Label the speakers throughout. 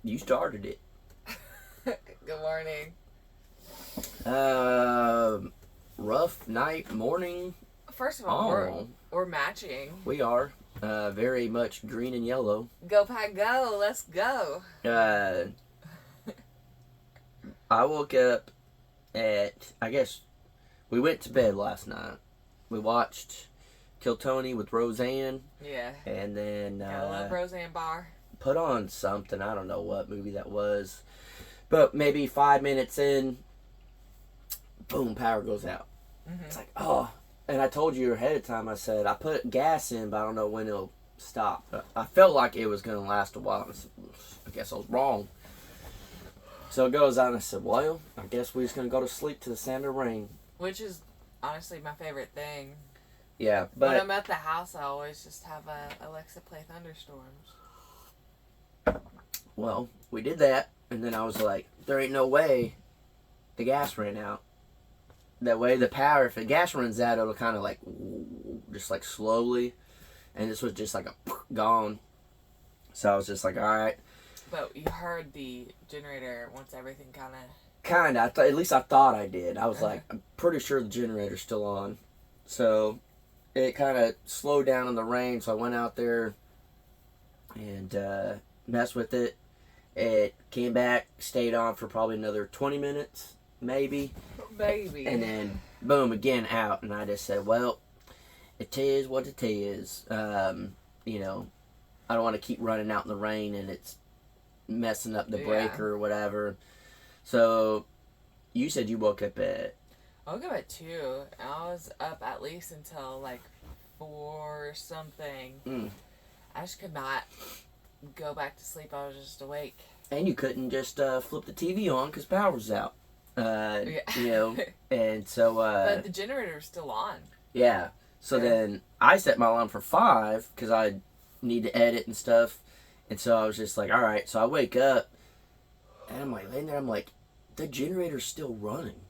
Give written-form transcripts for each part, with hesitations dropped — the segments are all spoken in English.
Speaker 1: You started it.
Speaker 2: Good morning.
Speaker 1: Rough night, morning.
Speaker 2: First of all, we're matching.
Speaker 1: We are. Very much green and yellow.
Speaker 2: Go Pack Go! Let's go.
Speaker 1: I woke up at, I guess, we went to bed last night. We watched Kill Tony with Roseanne.
Speaker 2: Yeah.
Speaker 1: And then
Speaker 2: I love Roseanne Barr.
Speaker 1: Put on something. I don't know what movie that was. But maybe 5 minutes in, boom, power goes out. Mm-hmm. It's like, oh. And I told you ahead of time, I said, I put gas in, but I don't know when it'll stop. I felt like it was going to last a while. I guess I was wrong. So it goes out, and I said, well, I guess we're just going to go to sleep to the sound of rain.
Speaker 2: Which is honestly my favorite thing.
Speaker 1: Yeah, but
Speaker 2: when I'm at the house, I always just have Alexa play Thunderstorms.
Speaker 1: Well, we did that, and then I was like, there ain't no way the gas ran out. That way the power, if the gas runs out, it'll kind of like, just like slowly, and this was just like gone. So I was just like, all right.
Speaker 2: But you heard the generator once everything kind of...
Speaker 1: Kind of. At least I thought I did. I was like, I'm pretty sure the generator's still on. So it kind of slowed down in the rain, so I went out there and messed with it. It came back, stayed on for probably another 20 minutes, maybe.
Speaker 2: Maybe.
Speaker 1: And then, boom, again out. And I just said, well, it is what it is. You know, I don't want to keep running out in the rain and it's messing up the breaker or whatever. So, you said you woke up at...
Speaker 2: I woke up at 2. And I was up at least until like 4 or something. I just could not go back to sleep. I was just awake.
Speaker 1: And you couldn't just flip the TV on because power's out. You know, and so...
Speaker 2: but the generator's still on.
Speaker 1: Yeah. So then I set my alarm for 5 because I need to edit and stuff. And so I was just like, all right. So I wake up and I'm like, laying there, I'm like, the generator's still running.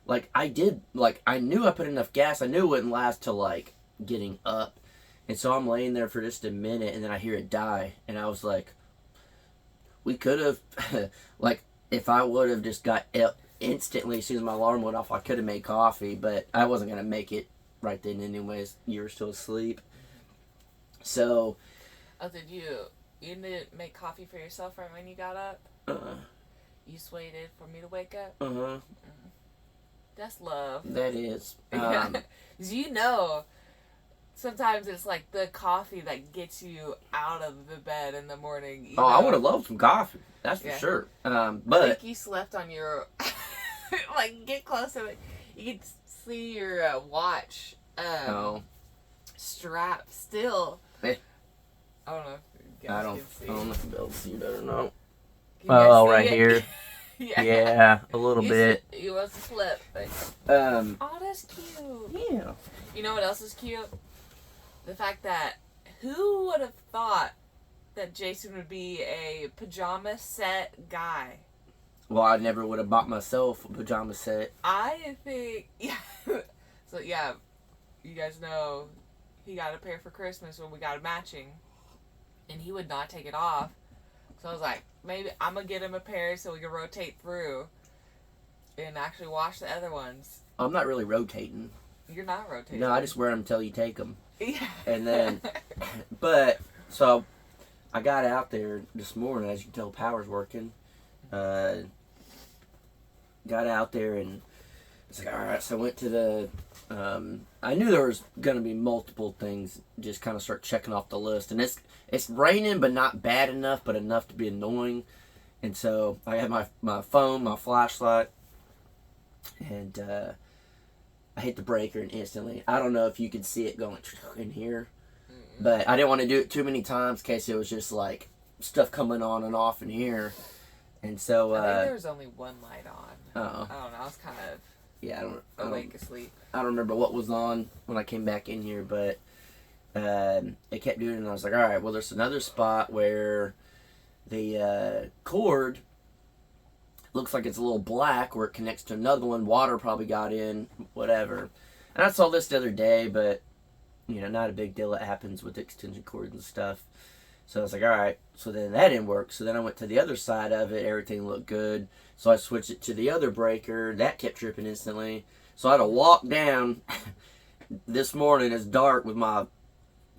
Speaker 1: Like, I knew I put enough gas. I knew it wouldn't last till, like, getting up. And so I'm laying there for just a minute, and then I hear it die. And I was like, we could have, like, if I would have just got instantly, as soon as my alarm went off, I could have made coffee. But I wasn't going to make it right then anyways. You were still asleep. So.
Speaker 2: Oh, did you didn't make coffee for yourself right when you got up? You just waited for me to wake up? That's love.
Speaker 1: That is.
Speaker 2: You know, sometimes it's like the coffee that gets you out of the bed in the morning.
Speaker 1: I would have loved some coffee. That's for sure. But
Speaker 2: I think you slept on your... like, get closer. You can see your watch strap still. I don't know.
Speaker 1: I don't know if you'll be able to see it or not.
Speaker 2: Right
Speaker 1: here. Yeah, a little bit.
Speaker 2: You must have slept. Oh, that's cute.
Speaker 1: Yeah.
Speaker 2: You know what else is cute? The fact that who would have thought that Jason would be a pajama set guy?
Speaker 1: Well, I never would have bought myself a pajama set.
Speaker 2: I think, So, you guys know he got a pair for Christmas when we got a matching. And he would not take it off. So I was like, maybe I'm going to get him a pair so we can rotate through and actually wash the other ones.
Speaker 1: I'm not really rotating.
Speaker 2: You're not rotating.
Speaker 1: No, I just wear them until you take them.
Speaker 2: Yeah.
Speaker 1: And then, so I got out there this morning, as you can tell, power's working. Got out there and it's like, all right, so I went to the, I knew there was going to be multiple things, just kind of start checking off the list. And it's raining, but not bad enough, but enough to be annoying. And so I had my phone, my flashlight, and I hit the breaker and instantly, I don't know if you could see it going in here, but I didn't want to do it too many times in case it was just like stuff coming on and off in here. And so
Speaker 2: I think there was only one light on. I don't know. I was kind of asleep.
Speaker 1: I don't remember what was on when I came back in here, but it kept doing it, and I was like, all right, well, there's another spot where the cord looks like it's a little black where it connects to another one. Water probably got in, whatever. And I saw this the other day, but, you know, not a big deal. It happens with extension cords and stuff. So I was like, all right. So then that didn't work. So then I went to the other side of it. Everything looked good. So I switched it to the other breaker. That kept tripping instantly. So I had to walk down this morning. It's dark with my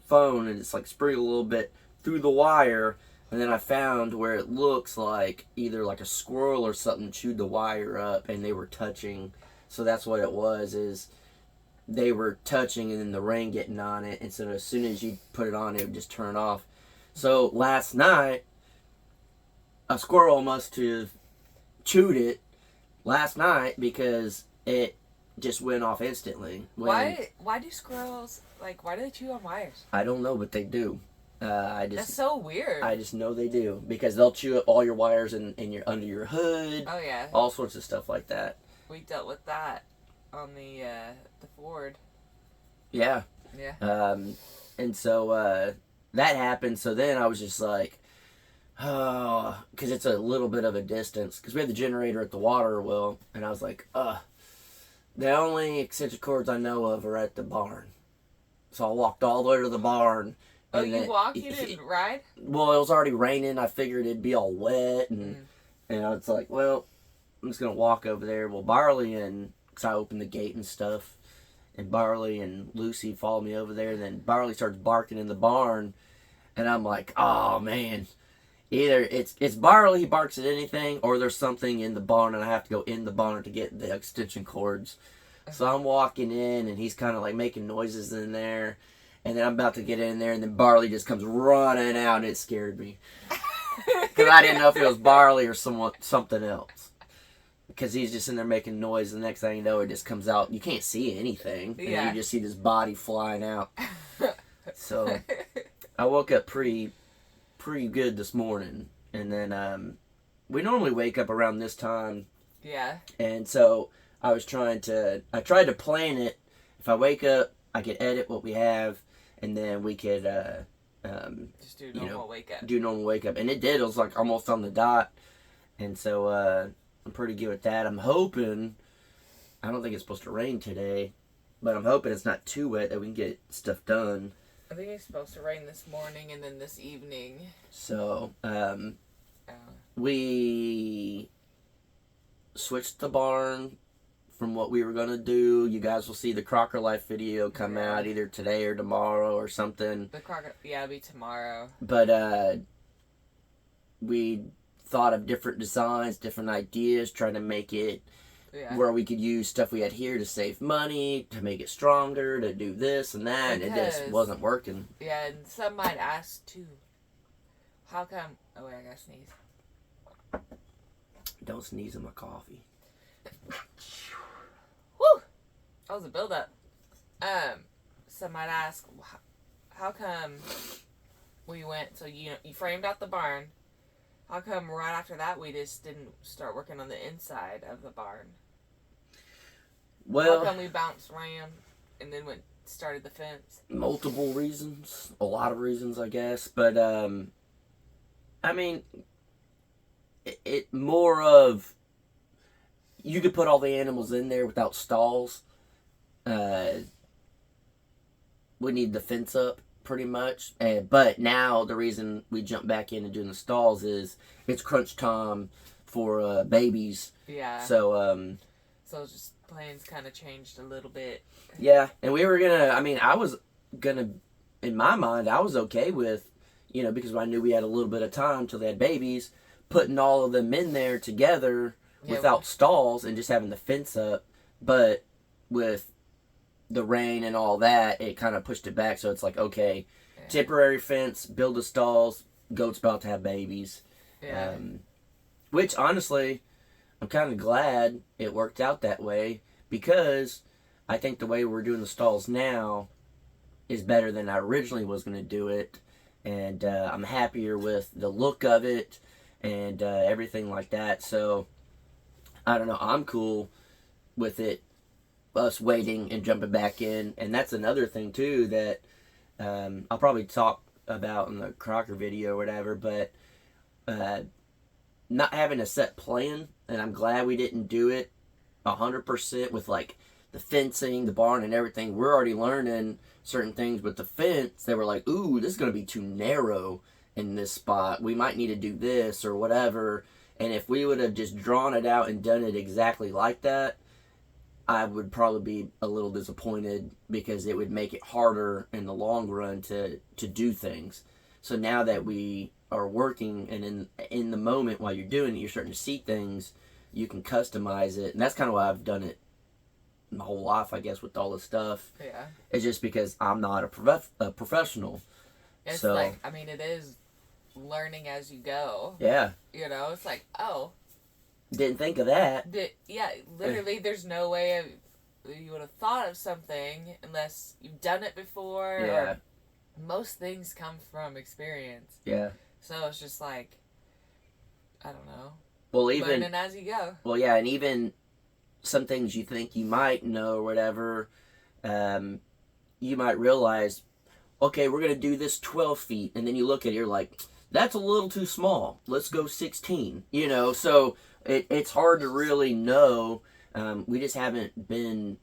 Speaker 1: phone, and it's like spraying a little bit through the wire. And then I found where it looks like either like a squirrel or something chewed the wire up, and they were touching. So that's what it was, is they were touching and then the rain getting on it. And so as soon as you put it on, it would just turn off. So last night, a squirrel must have chewed it last night because it just went off instantly.
Speaker 2: Why do squirrels, like, why do they chew on wires?
Speaker 1: I don't know, but they do.
Speaker 2: That's so weird.
Speaker 1: I just know they do, because they'll chew up all your wires in your under your hood.
Speaker 2: Oh yeah.
Speaker 1: All sorts of stuff like that.
Speaker 2: We dealt with that on the Ford.
Speaker 1: Yeah.
Speaker 2: Yeah.
Speaker 1: And so that happened. So then I was just like, oh, because it's a little bit of a distance. Because we had the generator at the water well, and I was like, the only extension cords I know of are at the barn. So I walked all the way to the barn.
Speaker 2: Oh, you walked? You didn't ride?
Speaker 1: Well, it was already raining. I figured it'd be all wet. And it's like, well, I'm just going to walk over there. Well, Barley because I opened the gate and stuff. And Barley and Lucy followed me over there. And then Barley starts barking in the barn. And I'm like, oh, man. Either it's Barley, he barks at anything, or there's something in the barn and I have to go in the barn to get the extension cords. So I'm walking in and he's kind of like making noises in there. And then I'm about to get in there, and then Barley just comes running out, and it scared me. Because I didn't know if it was Barley or something else. Because he's just in there making noise, and the next thing you know, it just comes out. You can't see anything. And then you just see this body flying out. So I woke up pretty good this morning. And then we normally wake up around this time.
Speaker 2: Yeah.
Speaker 1: And so I tried to plan it. If I wake up, I could edit what we have. And then we could
Speaker 2: just do normal wake up.
Speaker 1: Do normal wake up. And it did. It was like almost on the dot. And so I'm pretty good with that. I'm hoping, I don't think it's supposed to rain today, but I'm hoping it's not too wet that we can get stuff done.
Speaker 2: I think it's supposed to rain this morning and then this evening.
Speaker 1: So we switched the barn from what we were going to do. You guys will see the Crocker Life video come out either today or tomorrow or something.
Speaker 2: The Crocker, it'll be tomorrow.
Speaker 1: But we thought of different designs, different ideas, trying to make it where we could use stuff we had here to save money, to make it stronger, to do this and that, and it just wasn't working.
Speaker 2: Yeah, and some might ask too, how come... Oh wait, I gotta sneeze.
Speaker 1: Don't sneeze in my coffee.
Speaker 2: Woo! That was a build-up. Some might ask, how come we went, so you framed out the barn, how come right after that we just didn't start working on the inside of the barn?
Speaker 1: Well,
Speaker 2: how come we bounced around and then started the fence?
Speaker 1: Multiple reasons. A lot of reasons, I guess. But, I mean, it more of, you could put all the animals in there without stalls. We need the fence up, pretty much. But now the reason we jump back in and doing the stalls is it's crunch time for babies.
Speaker 2: Yeah.
Speaker 1: So
Speaker 2: just plans kind of changed a little bit.
Speaker 1: Yeah, and we were gonna. I mean, I was gonna. In my mind, I was okay with, because I knew we had a little bit of time till they had babies, putting all of them in there together without stalls and just having the fence up. But with the rain and all that, it kind of pushed it back. So it's like, okay, temporary fence, build the stalls, goat's about to have babies.
Speaker 2: Yeah.
Speaker 1: Which, honestly, I'm kind of glad it worked out that way, because I think the way we're doing the stalls now is better than I originally was going to do it. And I'm happier with the look of it and everything like that. So, I don't know. I'm cool with it, us waiting and jumping back in. And that's another thing, too, that I'll probably talk about in the Crocker video or whatever. But not having a set plan, and I'm glad we didn't do it 100% with, like, the fencing, the barn, and everything. We're already learning certain things with the fence. They were like, ooh, this is going to be too narrow. in this spot. We might need to do this or whatever. And if we would have just drawn it out and done it exactly like that, I would probably be a little disappointed because it would make it harder in the long run to do things. So now that we are working and in the moment while you're doing it, you're starting to see things, you can customize it. And that's kind of why I've done it my whole life, I guess, with all this stuff.
Speaker 2: Yeah.
Speaker 1: It's just because I'm not a professional.
Speaker 2: It's
Speaker 1: so,
Speaker 2: like, I mean, it is learning as you go.
Speaker 1: Yeah.
Speaker 2: You know, it's like, oh.
Speaker 1: Didn't think of that.
Speaker 2: Yeah, literally, there's no way you would have thought of something unless you've done it before.
Speaker 1: Yeah.
Speaker 2: Or most things come from experience.
Speaker 1: Yeah.
Speaker 2: So it's just like, I don't know.
Speaker 1: Well, even
Speaker 2: learning as you go.
Speaker 1: Well, yeah, and even some things you think you might know or whatever, you might realize, okay, we're gonna do this 12 feet, and then you look at it, you're like, that's a little too small. Let's go 16. You know, so it's hard to really know. We just haven't been.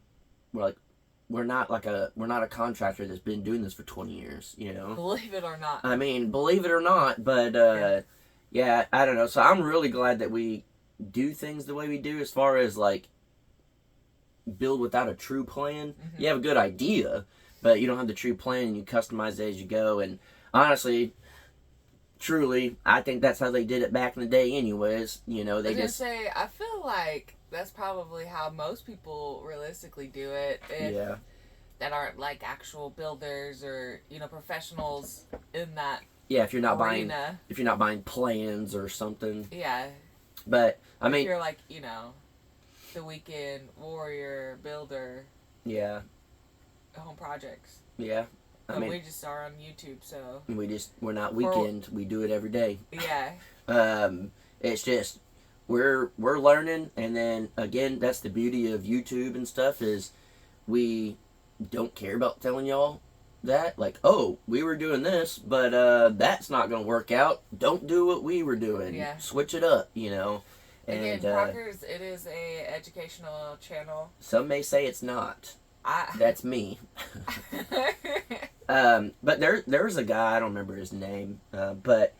Speaker 1: We're not a contractor that's been doing this for 20 years. You know,
Speaker 2: believe it or not.
Speaker 1: I mean, believe it or not, but yeah, I don't know. So I'm really glad that we do things the way we do, as far as like build without a true plan. Mm-hmm. You have a good idea, but you don't have the true plan, and you customize it as you go. And honestly, truly, I think that's how they did it back in the day anyways. You know, they just
Speaker 2: say, I feel like that's probably how most people realistically do it.
Speaker 1: Yeah.
Speaker 2: That aren't like actual builders or, you know, professionals in that.
Speaker 1: Yeah, if you're not
Speaker 2: arena.
Speaker 1: buying plans or something.
Speaker 2: Yeah.
Speaker 1: But I mean,
Speaker 2: if you're like, you know, the weekend warrior builder.
Speaker 1: Yeah.
Speaker 2: Home projects.
Speaker 1: Yeah.
Speaker 2: But we just are on YouTube, so
Speaker 1: we're not weekend. We do it every day.
Speaker 2: Yeah.
Speaker 1: It's just we're learning, and then again, that's the beauty of YouTube and stuff, is we don't care about telling y'all that, like, oh, we were doing this, but that's not gonna work out. Don't do what we were doing.
Speaker 2: Yeah.
Speaker 1: Switch it up, you know. And
Speaker 2: again, Crocker's, it is a educational channel.
Speaker 1: Some may say it's not. That's me. But there's a guy, I don't remember his name, but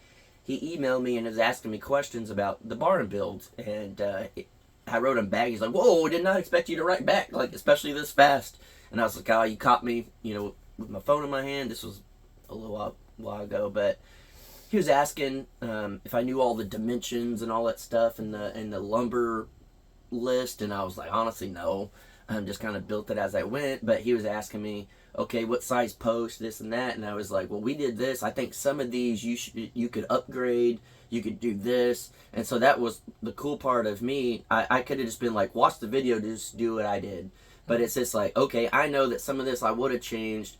Speaker 1: he emailed me and was asking me questions about the barn build, and I wrote him back. He's like, "Whoa, did not expect you to write back, like, especially this fast." And I was like, "Oh, you caught me, you know, with my phone in my hand." This was a little while ago, but he was asking if I knew all the dimensions and all that stuff and the lumber list, and I was like, honestly, no. Just kind of built it as I went. But he was asking me, okay, what size post, this and that, and I was like, well, we did this. I think some of these you could upgrade. You could do this. And so that was the cool part of me. I could have just been like, watch the video, just do what I did. But it's just like, okay, I know that some of this I would have changed.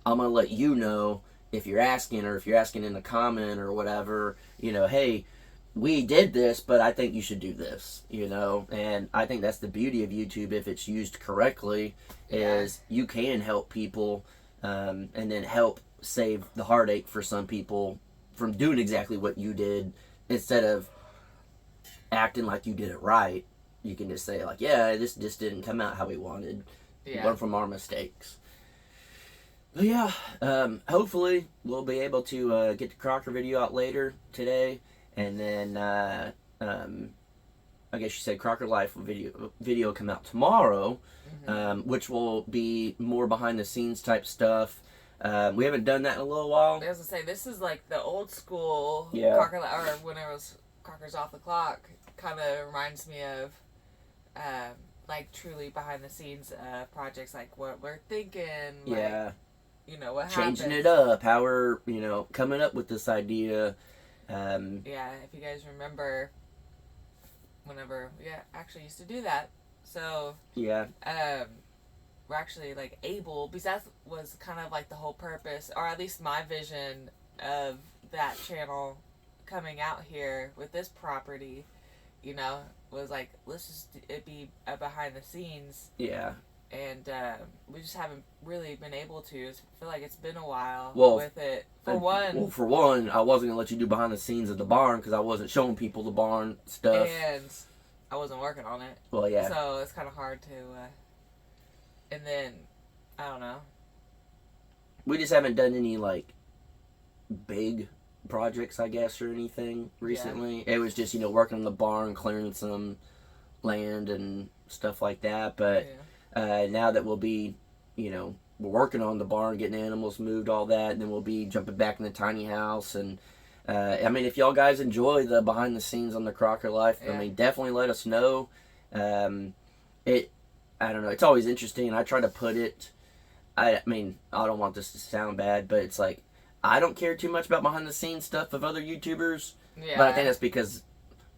Speaker 1: I'm going to let you know if you're asking, or if you're asking in a comment or whatever, you know, hey, we did this, but I think you should do this, you know. And I think that's the beauty of YouTube, if it's used correctly, is you can help people and then help save the heartache for some people from doing exactly what you did. Instead of acting like you did it right, you can just say, like, yeah, this just didn't come out how we wanted. Learn from our mistakes. But yeah, hopefully we'll be able to get the Crocker video out later today. And then, I guess you said Crocker Life video come out tomorrow, which will be more behind the scenes type stuff. We haven't done that in a little while.
Speaker 2: I was gonna say, this is like the old school
Speaker 1: Crocker,
Speaker 2: or when it was Crocker's Off the Clock. Kind of reminds me of, like, truly behind the scenes projects, like what we're thinking.
Speaker 1: Yeah.
Speaker 2: Like, you know, what
Speaker 1: changing
Speaker 2: happens.
Speaker 1: it up, how we're, you know, coming up with this idea.
Speaker 2: Yeah, if you guys remember, whenever we actually used to do that, so
Speaker 1: yeah,
Speaker 2: we're actually like able, because that was kind of like the whole purpose, or at least my vision of that channel coming out here with this property, you know, was like, let's just it be behind the scenes.
Speaker 1: Yeah.
Speaker 2: And we just haven't really been able to. I feel like it's been a while with it.
Speaker 1: For one, I wasn't going to let you do behind the scenes of the barn because I wasn't showing people the barn stuff.
Speaker 2: And I wasn't working on it.
Speaker 1: Well, yeah.
Speaker 2: So it's kind of hard to... and then, I don't know.
Speaker 1: We just haven't done any, like, big projects, I guess, or anything recently. It was just, working on the barn, clearing some land and stuff like that. But now that we'll be, we're working on the barn, getting animals moved, all that, and then we'll be jumping back in the tiny house. And if y'all guys enjoy the behind the scenes on the Crocker life, definitely let us know. I don't know, it's always interesting. I try to put it, I don't want this to sound bad, but it's like, I don't care too much about behind the scenes stuff of other YouTubers. Yeah. But I think that's because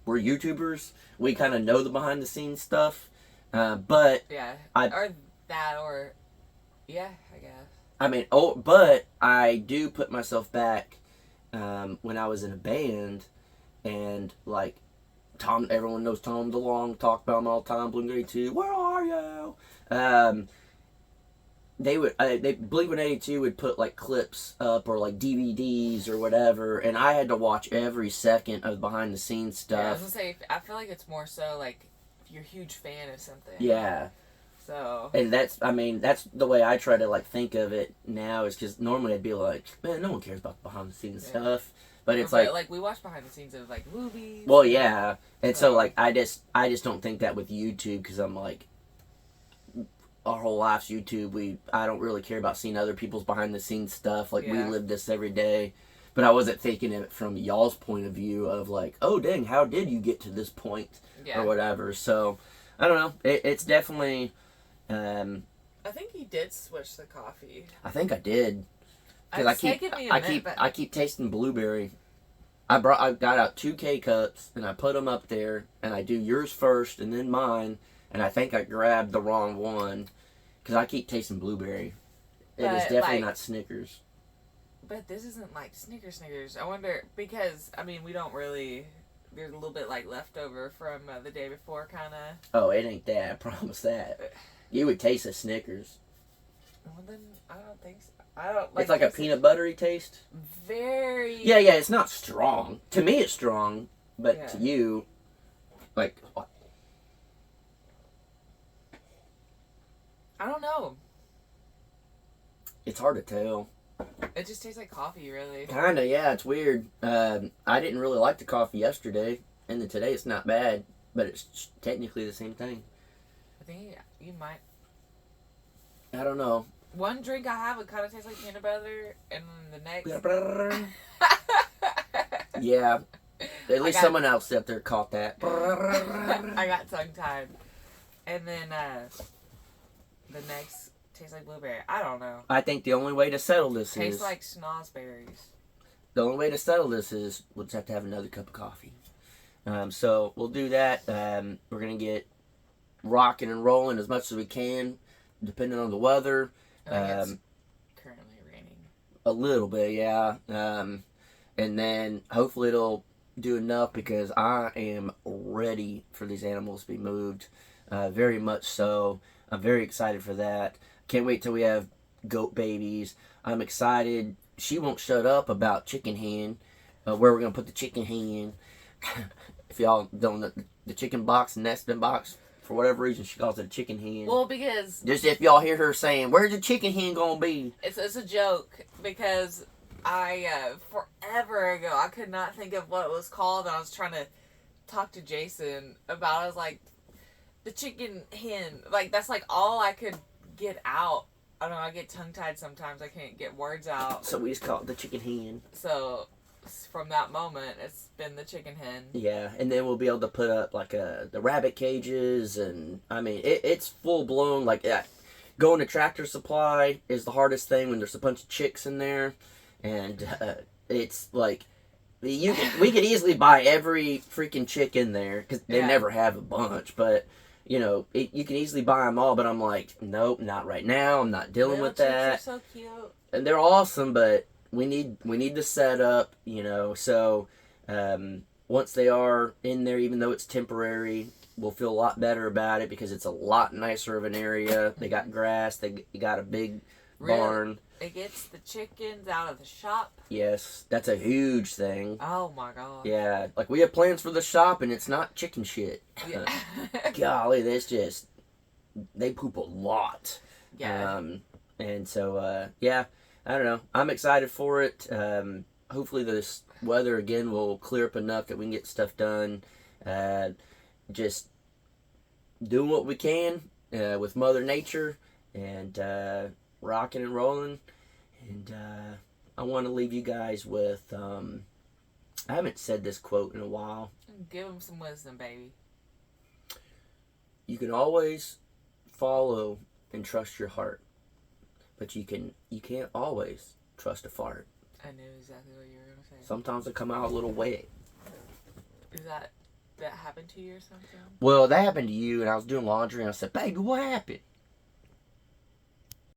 Speaker 1: we're YouTubers. We kind of know the behind the scenes stuff. But
Speaker 2: yeah, I guess.
Speaker 1: But I do put myself back when I was in a band, and like Tom, everyone knows Tom DeLong, talk about him all the time. Blink-182, where are you? Blink-182 would put like clips up or like DVDs or whatever, and I had to watch every second of behind the scenes stuff.
Speaker 2: Yeah, I was gonna say, I feel like it's more so like if you're a huge fan of something.
Speaker 1: Yeah.
Speaker 2: So.
Speaker 1: And that's the way I try to like think of it now, is because normally I'd be like, man, no one cares about the behind the scenes stuff. But it's like
Speaker 2: we watch behind the scenes of like movies.
Speaker 1: Well, yeah, and so like I just don't think that with YouTube, because I'm like, our whole life's YouTube. I don't really care about seeing other people's behind the scenes stuff. Like we live this every day, but I wasn't thinking of it from y'all's point of view of like, oh dang, how did you get to this point or whatever. So I don't know. It's definitely.
Speaker 2: I think he did switch the coffee.
Speaker 1: I think I did. Because I keep tasting blueberry. I got out 2 K-cups and I put them up there, and I do yours first and then mine, and I think I grabbed the wrong one because I keep tasting blueberry. It is definitely not Snickers.
Speaker 2: But this isn't like Snickers. I wonder, because we don't really. There's a little bit like leftover from the day before, kind of.
Speaker 1: Oh, it ain't that. I promise that. You would taste a Snickers.
Speaker 2: Well, then I don't think so. I don't like.
Speaker 1: It's like a peanut buttery taste.
Speaker 2: Very.
Speaker 1: Yeah. It's not strong. To me, it's strong, but to you, like what?
Speaker 2: I don't know.
Speaker 1: It's hard to tell.
Speaker 2: It just tastes like coffee, really.
Speaker 1: Kinda, yeah. It's weird. I didn't really like the coffee yesterday, and then today it's not bad, but it's technically the same thing.
Speaker 2: I think you might.
Speaker 1: I don't know.
Speaker 2: One drink I have, it kind of tastes like peanut butter, and then the next...
Speaker 1: Yeah. At least someone else out there caught that.
Speaker 2: I got tongue-tied. And then the next tastes like blueberry. I don't know.
Speaker 1: I think the only way to settle this
Speaker 2: tastes like snozberries.
Speaker 1: The only way to settle this is we'll just have to have another cup of coffee. So we'll do that. We're going to get rocking and rolling as much as we can, depending on the weather.
Speaker 2: It's currently raining.
Speaker 1: A little bit, yeah. And then hopefully it'll do enough, because I am ready for these animals to be moved. Very much so. I'm very excited for that. Can't wait till we have goat babies. I'm excited. She won't shut up about chicken hen, where we're going to put the chicken hen. If y'all don't know, the chicken box, nesting box, for whatever reason, she calls it a chicken hen.
Speaker 2: Well, because...
Speaker 1: Just if y'all hear her saying, where's the chicken hen gonna be?
Speaker 2: It's a joke, because forever ago, I could not think of what it was called, and I was trying to talk to Jason about it. I was like, the chicken hen. Like, that's like all I could get out. I don't know, I get tongue-tied sometimes. I can't get words out.
Speaker 1: So we just call it the chicken hen.
Speaker 2: So... from that moment, it's been the chicken hen.
Speaker 1: Yeah, and then we'll be able to put up like the rabbit cages, and it's full blown like that. Going to Tractor Supply is the hardest thing when there's a bunch of chicks in there, and it's like we could easily buy every freaking chick in there, because they never have a bunch, but you can easily buy them all. But I'm like, nope, not right now. I'm not dealing with that.
Speaker 2: Chicks are so cute,
Speaker 1: and they're awesome, but. We need the setup, so once they are in there, even though it's temporary, we'll feel a lot better about it, because it's a lot nicer of an area. They got grass, they got a big barn.
Speaker 2: It gets the chickens out of the shop.
Speaker 1: Yes, that's a huge thing.
Speaker 2: Oh my god.
Speaker 1: Yeah, like we have plans for the shop, and it's not chicken shit. Yeah. Golly, they poop a lot. Yeah. And so, yeah. I don't know. I'm excited for it. hopefully this weather again will clear up enough that we can get stuff done. Just doing what we can with Mother Nature and rocking and rolling. And I want to leave you guys with, I haven't said this quote in a while.
Speaker 2: Give them some wisdom, baby.
Speaker 1: You can always follow and trust your heart, but you can't always trust a fart.
Speaker 2: I knew exactly what you were gonna say.
Speaker 1: Sometimes they come out a little wet.
Speaker 2: Is that happened to you or something?
Speaker 1: Well, that happened to you, and I was doing laundry, and I said, "Baby, what happened?"